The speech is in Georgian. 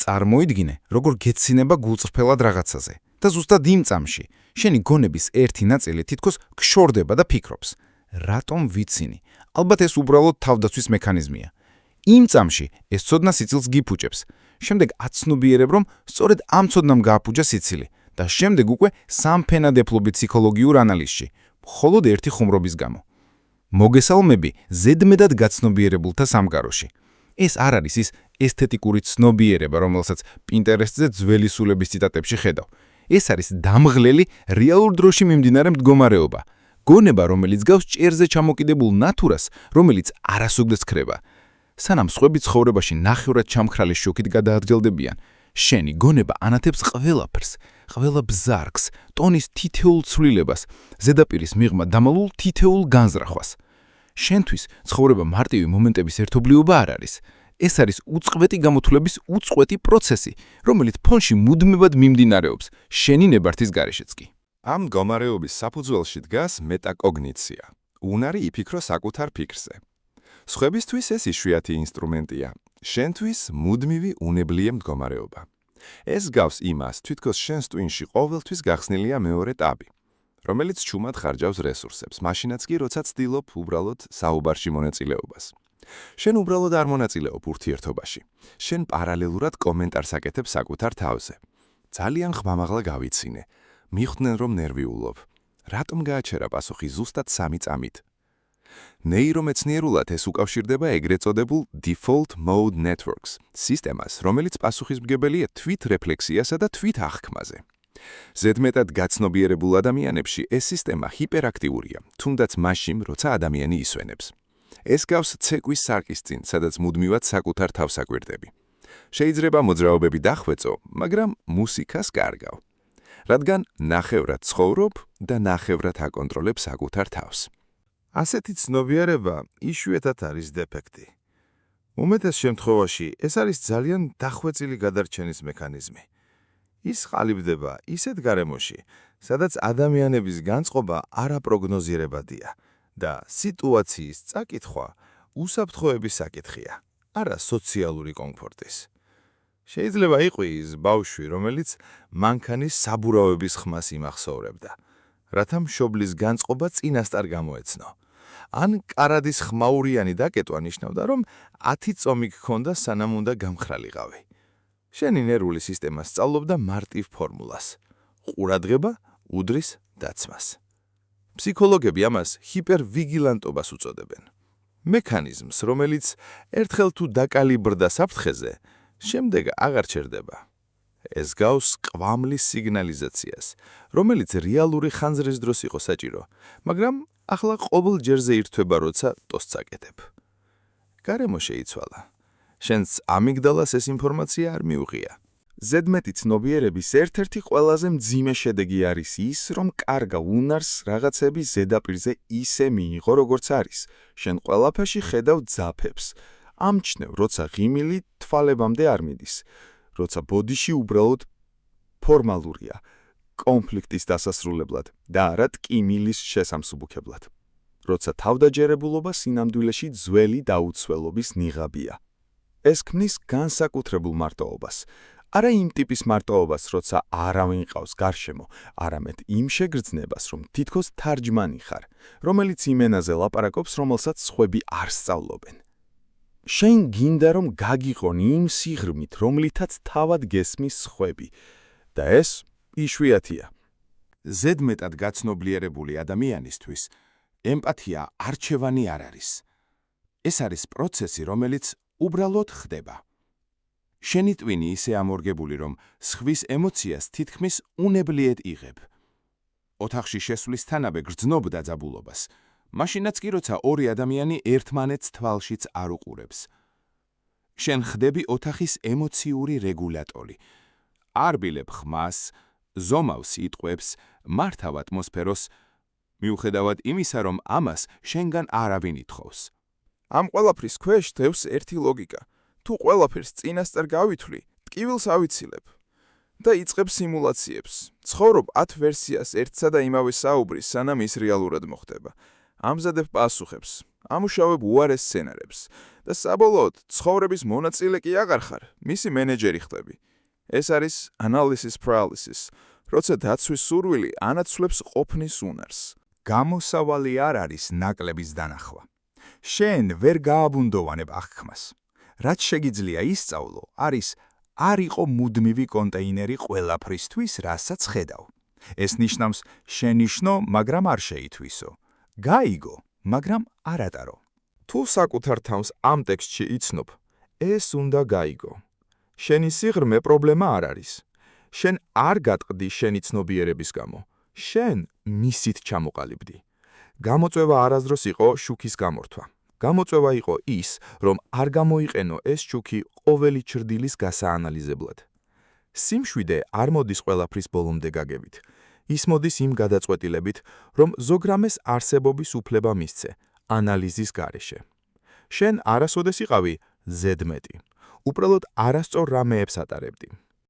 წარმოიდგინე, როგორ გეცინება გულწრფელად რაღაცაზე და ზუსტად იმ წამში შენი გონების ერთი ნაწილი თითქოს გშორდება და ფიქრობს, რატომ ვიცინი? ალბათ ეს უბრალოდ თავდაცვის მექანიზმია. იმ წამში ეს ცოდნა სიცილს გიფუჭებს. შემდეგ აცნობიერებ, რომ სწორედ ამ ცოდნამ გააფუჭა სიცილი და შემდეგ უკვე სამფენადეფლობი ფსიქოლოგიურ ანალიზში, მხოლოდ ერთი ხუმრობის გამო. მოგესალმები ზედმეტად გაცნობიერებულთა სამყაროში. ეს არ არის ის ესთეტიკური ცნობიერება, რომელსაც Pinterest-ზე ძველი სულების ციტატებში ხედავ. ეს არის დამღლელი რეალურ დროში მიმდინარე მდგომარეობა. გონება, რომელიც გავს ჭერზე ჩამოკიდებულ ნათურას, რომელიც არასოდეს ქრება. სანამ სხვები ცხოვრებაში ნახევრად ჩამქრალი შოკით გადაადგილდებიან, შენი გონება ანათებს ყველაფერს, ყველა ბზარგს, ტონის თითოეულ ცვლილებას, ზედაპირის მიღმა დამალულ თითოეულ განზრახვას. შენთვის ცხოვრება მარტივი მომენტების ერთობლიობა არ არის. ეს არის უწყვეტი გამოთვლების უწყვეტი პროცესი, რომელიც ფონში მუდმივად მიმდინარეობს, შენი ნებართის გარეშეც კი. ამ მდგომარეობის საფუძველში დგას მეტაკოგნიცია. უნარი იფიქრო საკუთარ ფიქრზე. სხვებისთვის ეს იშვიათი ინსტრუმენტია, შენთვის მუდმივი უნებლიე მდგომარეობა. ეს გავს იმას, თვითქოს შენს ტვინში ყოველთვის გახსნილია მეორე ტაბი, რომელიც ჩუმად ხარჯავს რესურსებს, მაშინაც კი, როცა ცდილობ უბრალოდ საუბარში მონაწილეობას. შენ უბრალოდ არ მონაწილეობ ურთიერთობაში. შენ პარალელურად კომენტარს აკეთებ საკუთარ თავზე. ძალიან ხმამაღლა გავიცინე. მიხვდნენ, რომ ნერვიულობ. რატომ გააჩერა პასუხი ზუსტად 3 წამით? ნეირომეცნიერულად ეს უკავშირდება ეგრეთ წოდებულ default mode networks სისტემას, რომელიც პასუხისმგებელია თვითრეფლექსიასა და თვითახქმაზე. ზედმეტად გაცნობიერებულ ადამიანებში ეს სისტემა ჰიპერაქტიურია, თუნდაც მაშინ, როცა ადამიანი ისვენებს. ეს გავს ცეკვის სარკის წინ, სადაც მუდმივად საკუთარ თავს აკვირდები. შეიძლება მოძრაობები დახვეწო, მაგრამ მუსიკას კარგავ. რადგან ნახევრად ცხოვრობ და ნახევრად აკონტროლებ საკუთარ თავს. ასეთი ცნობიერება იშვიათად არის დეფექტი. უმეტეს შემთხვევაში ეს არის ძალიან დახვეწილი გადარჩენის მექანიზმი. ის ყალიბდება ისეთ გარემოში, სადაც ადამიანების განწყობა არაპროგნოზირებადია და სიტუაციის წაკითხვა უსაფრთხოების საკითხია, არა სოციალური კომფორტის. შეიძლება იყოს ბავშვი, რომელიც მანქანის საბურავების ხმას იმახსოვრებდა, რათა მშობლის განწყობა წინასწარ გამოეცნო. ან კარადის ხმაურიანი დაკეტვა ნიშნავდა, რომ 10 წომი გქონდა სანამ უნდა გამხრალიყავი. შენი ნერვული სისტემა სწავლობდა მარტივ ფორმულას. ყურადღება უდრის დაცმას. ფსიქოლოგები ამას ჰიპერვიგილანტობას უწოდებენ. მექანიზმს, რომელიც ერთხელ თუ დაკალიბრდა საფრთხეზე, შემდეგ აღარ ჩერდება. ეს გავს ყვამლის სიგნალიზაციას, რომელიც რეალური ხანძრის დროს იყო საჭირო, მაგრამ ახლა ყოველ ჯერზე ირთვება, როცა ტოსტს აკეთებ. გარემო შეიცვალა. შენს ამიგდალას ეს ინფორმაცია არ მიუღია. ზედმეტი ცნობიერების ერთ-ერთი ყველაზე მძიმე შედეგი არის ის, რომ კარგა უნარს რაღაცების ზედაპირზე ისე მიიღო, როგორც არის. შენ ყველაფერში ხედავ ძაფებს. ამჩნევ, როცა ღიმილი თვალებამდე არ მიდის, როცა ბოდიში უბრალოდ ფორმალურია, კონფლიქტის დასასრულებლად და არა ტკიმილის შესამსუბუქებლად. როცა თავდაჯერებულობა სინამდვილეში ძველი დაუცველობის ნიღაბია. ეს ქმნის განსაკუთრებულ მარტოობას. არა იმ ტიპის მარტოობას, როცა არავინ ყავს გარშემო, არამედ იმ შეგრძნებას, რომ თითქოს თარჯმანი ხარ, რომელიც იმენაზე ლაპარაკობს, რომელსაც სხვები არ სწავლობენ. შენ გინდა, რომ გაგიყონი იმ სიღრმით, რომლითაც თავად გესმის სხვები, და ეს იშვიათია. ზედმეტად გაცნობიერებული ადამიანისთვის ემპათია არჩევანი არ არის. ეს არის პროცესი, რომელიც უბრალოდ ხდება. შენი ტვინი ისე ამორგებული, რომ სხვის ემოციას თითქმის უნებლიეთ იღებ. ოთახში შესვლისთანავე გრძნობ დაძაბულობას, მაშინაც კი, როცა ორი ადამიანი ერთმანეთს თვალშიც არ უყურებს. შენ ხდები ოთახის ემოციური რეგულატორი. არბილებ ხმას, ზომავ სიტყვებს, მართავ ატმოსფეროს, მიუხედავად იმისა, რომ ამას შენგან არავინ ითხოვს. ამ ყველაფრის ქვეშ დევს ერთი ლოგიკა. თუ ყველაფერს წინასწარ გავითვლი, ტკივილს ავიცილებ და იწყებ სიმულაციებს. ცხოვრობ 10 ვერსიას ერთსა და იმავე საუბრის, სანამ ის რეალურად მოხდება. ამზადებ პასუხებს, ამუშავებ უარეს სცენარებს და საბოლოოდ ცხოვრების მონაწილე კი აღარ ხარ, მისი მენეჯერი ხდები. ეს არის analysis paralysis, როცა დაცვის სურვილი ანაცვლებს ყოფნის უნარს. გამოსავალი არ არის ნაკლების დანახვა. შენ ვერ გააბუნდოვანებ აღქმას. რაც შეგიძლია ისწავლო, არის არ იყო მუდმივი კონტეინერი ყველაფრისთვის, რასაც ხედავ. ეს ნიშნავს შენიშნო, მაგრამ არ შეითვისო. გაიგო, მაგრამ არ ატარო. თუ საკუთარ თავს ამ ტექსტში იცნობ, ეს უნდა გაიგო. შენი სიღრმე პრობლემა არ არის. შენ არ გატყდი შენი ცნობიერების გამო. შენ მისით ჩამოყალიბდი. გამოწვევა არასდროს იყო შუქის გამორთვა. გამოწვევა იყო ის, რომ არ გამოიყენო ეს შუქი ყოველი ჩრდილის გასაანალიზებლად. სიმშვიდე არ მოდის ყველაფრის ბოლომდე გაგებით. ის მოდის იმ გადაწყვეტილებით, რომ ზოგრამეს არსებობის უფლება მისცე, ანალიზის გარეშე. შენ არასოდეს იყავი ზედმეტი. უბრალოდ არასწორ რამეებს ატარებდი.